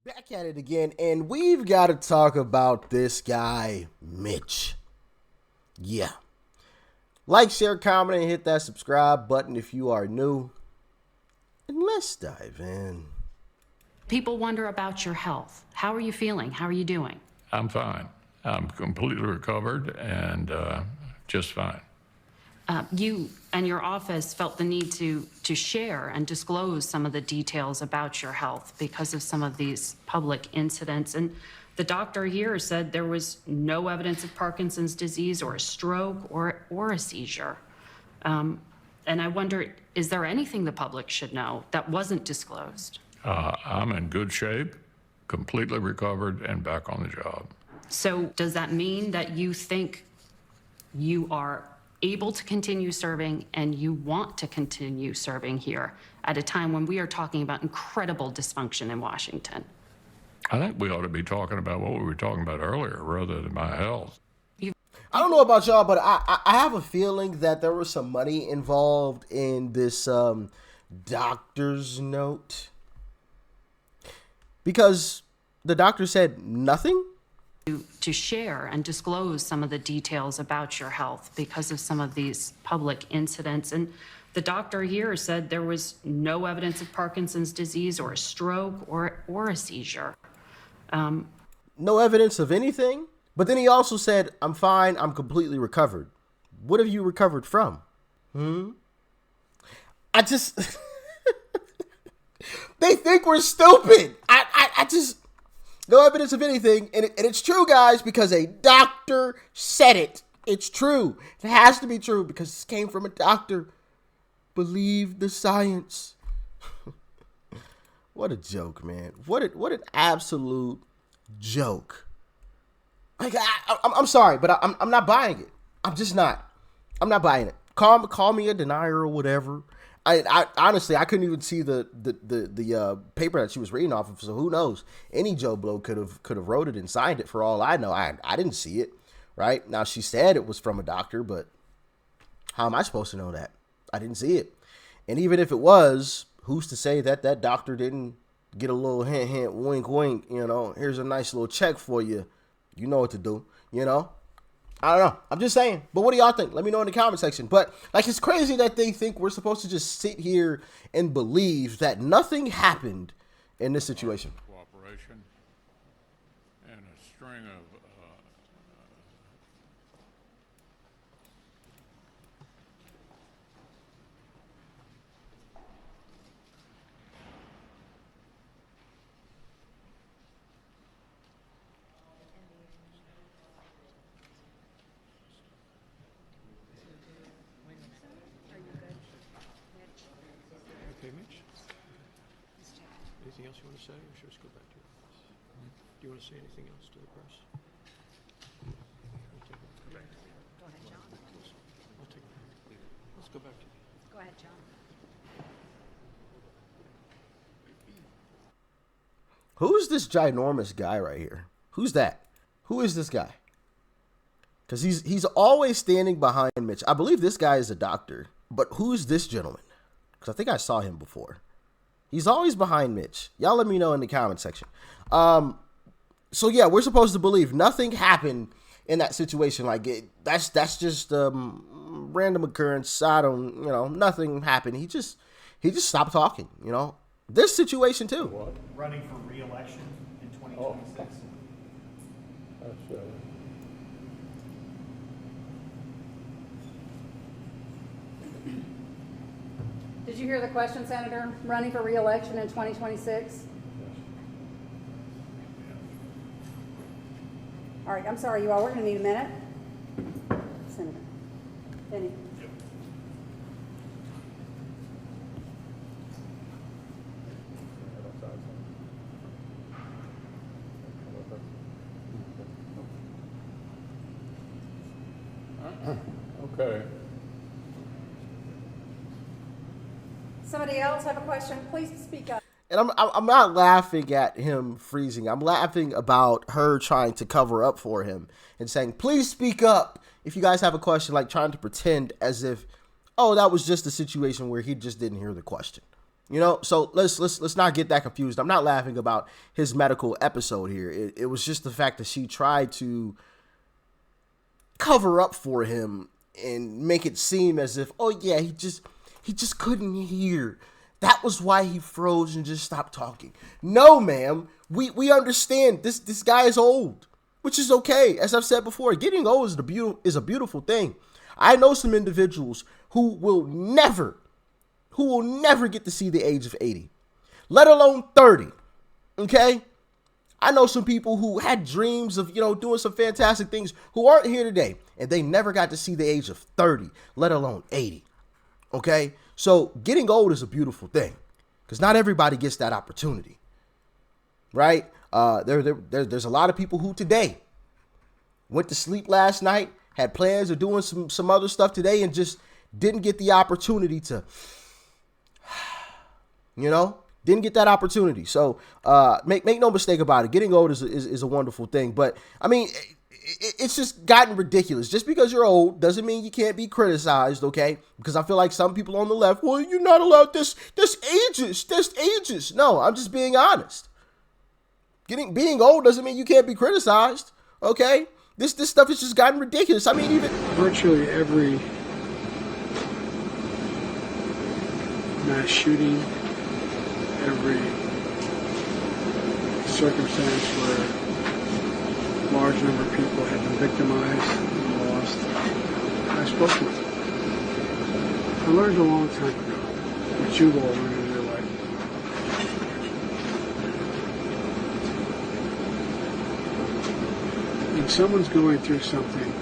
Back at it again, and we've got to talk about this guy, Mitch. Yeah. Like, share, comment, and hit that subscribe button if you are new. And let's dive in. People wonder about your health. How are you feeling? How are you doing? I'm fine. I'm completely recovered and just fine. You and your office felt the need to share and disclose some of the details about your health because of some of these public incidents. And the doctor here said there was no evidence of Parkinson's disease or a stroke or a seizure. And I wonder, is there anything the public should know that wasn't disclosed? I'm in good shape, completely recovered, and back on the job. So does that mean that you think you are able to continue serving and you want to continue serving here at a time when we are talking about incredible dysfunction in Washington? I think we ought to be talking about what we were talking about earlier rather than my health. I don't know about y'all, but I have a feeling that there was some money involved in this doctor's note. Because the doctor said nothing? To share and disclose some of the details about your health because of some of these public incidents. And the doctor here said there was no evidence of Parkinson's disease or a stroke or a seizure. No evidence of anything? But then he also said, I'm fine, I'm completely recovered. What have you recovered from? I just... They think we're stupid. I just... No evidence of anything. And it's true, guys, because a doctor said it. It's true. It has to be true because this came from a doctor. Believe the science. What a joke, man. What an absolute joke. Like, I'm sorry, but I'm not buying it. I'm just not. I'm not buying it. Call me a denier or whatever. I honestly, I couldn't even see the paper that she was reading off of. So who knows? Any Joe Blow could have wrote it and signed it for all I know. I didn't see it. Right now, she said it was from a doctor, but how am I supposed to know that? I didn't see it. And even if it was, who's to say that that doctor didn't get a little hint, hint, wink, wink? You know, here's a nice little check for you. You know what to do. You know. I don't know. I'm just saying. But what do y'all think? Let me know in the comment section. But like, it's crazy that they think we're supposed to just sit here and believe that nothing happened in this situation. Cooperation and a string of Okay, Mitch? Anything else you want to say, or should we just go back to your office? Do you want to say anything else to the press? Go back. Go ahead, John. I'll take it. Let's go back to you. Go ahead, John. Who's this ginormous guy right here? Who's that? Who is this guy? Because he's always standing behind Mitch. I believe this guy is a doctor. But who's this gentleman? Because I think I saw him before. He's always behind Mitch. Y'all let me know in the comment section. So yeah, we're supposed to believe nothing happened in that situation. Like, that's just random occurrence. I don't, nothing happened. He just stopped talking. This situation too. What? Running for re-election in 2026. That's Did you hear the question, Senator? Running for re-election in 2026? All right, I'm sorry, you all. We're going to need a minute. Senator. Benny. Okay. Somebody else have a question? Please speak up. And I'm not laughing at him freezing. I'm laughing about her trying to cover up for him and saying, please speak up if you guys have a question, like trying to pretend as if, oh, that was just a situation where he just didn't hear the question. You know, so let's not get that confused. I'm not laughing about his medical episode here. It was just the fact that she tried to cover up for him and make it seem as if, oh yeah, he just couldn't hear. That was why he froze and just stopped talking. No, ma'am. We understand this guy is old, which is okay. As I've said before, getting old is a beautiful thing. I know some individuals who will never get to see the age of 80, let alone 30. Okay? I know some people who had dreams of, doing some fantastic things who aren't here today, and they never got to see the age of 30, let alone 80. Okay? So getting old is a beautiful thing because not everybody gets that opportunity, right? There's a lot of people who today went to sleep last night, had plans of doing some other stuff today, and just didn't get the opportunity to, didn't get that opportunity. So make no mistake about it. Getting old is a wonderful thing. But I mean, it's just gotten ridiculous. Just because you're old doesn't mean you can't be criticized, okay? Because I feel like some people on the left, well, you're not allowed this ages. No, I'm just being honest. Being old doesn't mean you can't be criticized, okay? This stuff has just gotten ridiculous. I mean, even virtually every mass shooting, every circumstance where a large number of people have been victimized and lost, I spoke with them. I learned a long time ago what you've all learned in your life. When someone's going through something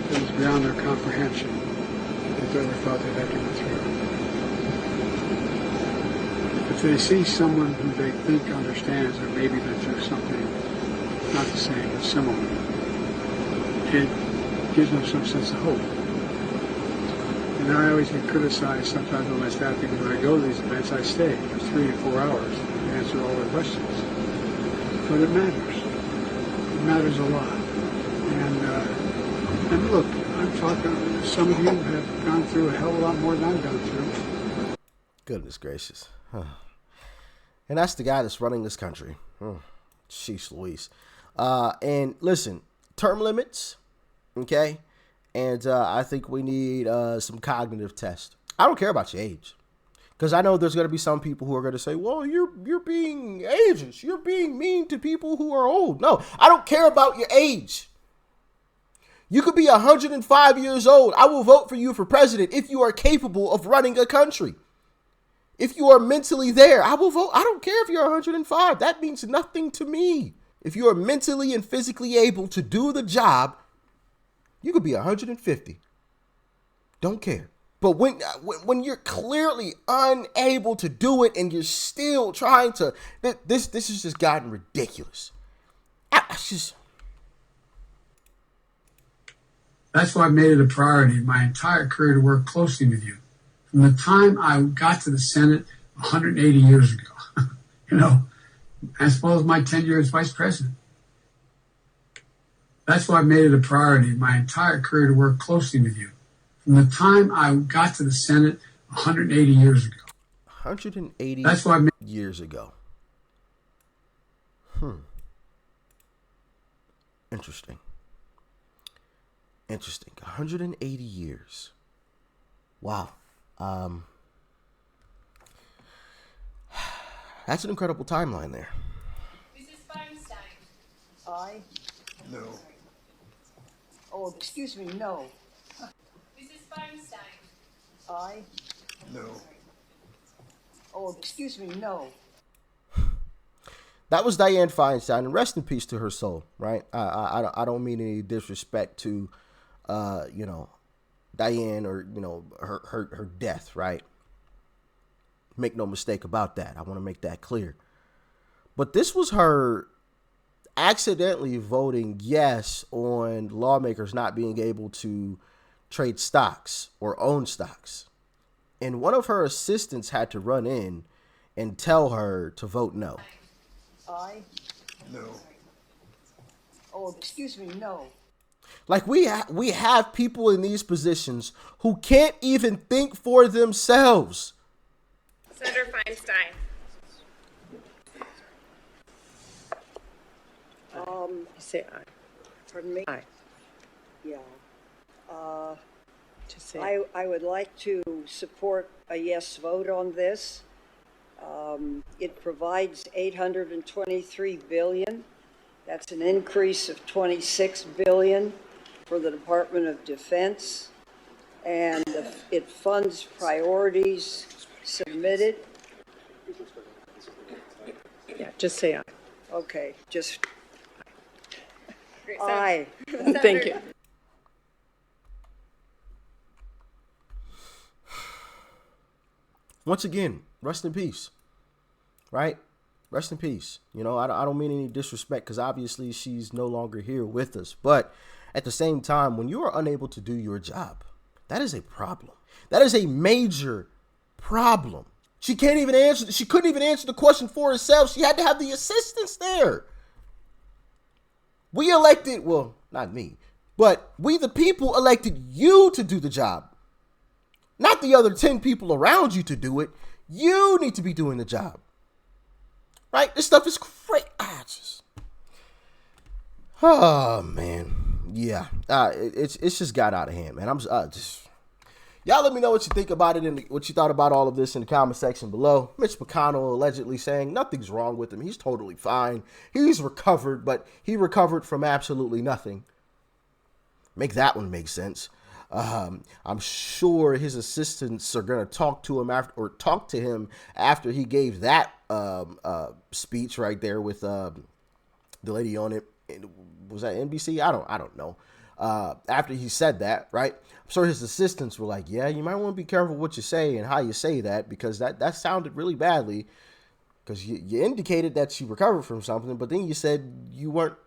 that is beyond their comprehension, that they ever thought they'd have to go through. If they see someone who they think understands, or maybe they're through something not the same, but similar, it gives them some sense of hope. And I always get criticized sometimes by my staff because when I go to these events, I stay for 3 to 4 hours to answer all their questions. But it matters. It matters a lot. And look, I'm talking, some of you have gone through a hell of a lot more than I've gone through. Goodness gracious. Huh. And that's the guy that's running this country. Sheesh Louise. And listen, term limits, okay? And I think we need some cognitive tests. I don't care about your age. Because I know there's going to be some people who are going to say, well, you're being ageist. You're being mean to people who are old. No, I don't care about your age. You could be 105 years old. I will vote for you for president if you are capable of running a country. If you are mentally there, I will vote. I don't care if you're 105. That means nothing to me. If you are mentally and physically able to do the job, you could be 150. Don't care. But when you're clearly unable to do it and you're still trying to, this has just gotten ridiculous. That's why I made it a priority my entire career to work closely with you. From the time I got to the Senate 180 years ago, as well as my tenure as vice president. That's why I made it a priority my entire career to work closely with you. From the time I got to the Senate 180 years ago. 180 That's why years ago. Interesting. 180 years. Wow. That's an incredible timeline there. Mrs. Feinstein. Aye. No. Oh, excuse me, no. Mrs. Feinstein. Aye. No. Oh, excuse me, no. That was Dianne Feinstein, and rest in peace to her soul, right? I don't mean any disrespect to, Dianne or, her death, right? Make no mistake about that. I want to make that clear. But this was her accidentally voting yes on lawmakers not being able to trade stocks or own stocks. And one of her assistants had to run in and tell her to vote no. Aye. No. Oh, excuse me, no. Like we have people in these positions who can't even think for themselves. Senator Feinstein. Say aye. Pardon me? Aye. Yeah. Just say I would like to support a yes vote on this. It provides $823 billion. That's an increase of $26 billion for the Department of Defense. And it funds priorities submitted. Yeah, just say aye. Okay, just Great. aye. Thank you. Once again, rest in peace, right? Rest in peace. You know, I don't mean any disrespect because obviously she's no longer here with us. But at the same time, when you are unable to do your job, that is a problem. That is a major problem. She can't even answer. She couldn't even answer the question for herself. She had to have the assistants there. We elected, well, not me, but we the people elected you to do the job. Not the other 10 people around you to do it. You need to be doing the job. Right? This stuff is great. Oh, man. Yeah. It's just got out of hand, man. I'm just... Y'all let me know what you think about it and what you thought about all of this in the comment section below. Mitch McConnell allegedly saying nothing's wrong with him. He's totally fine. He's recovered, but he recovered from absolutely nothing. Make that one make sense. I'm sure his assistants are going to talk to him after he gave that speech right there with the lady on it. Was that NBC? I don't know. After he said that, right? I'm sure his assistants were like, yeah, you might want to be careful what you say and how you say that, because that sounded really badly, because you indicated that you recovered from something, but then you said you weren't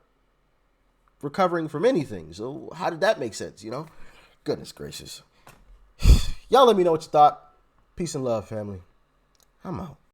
recovering from anything. So how did that make sense, you know? Goodness gracious. Y'all let me know what you thought. Peace and love, family. I'm out.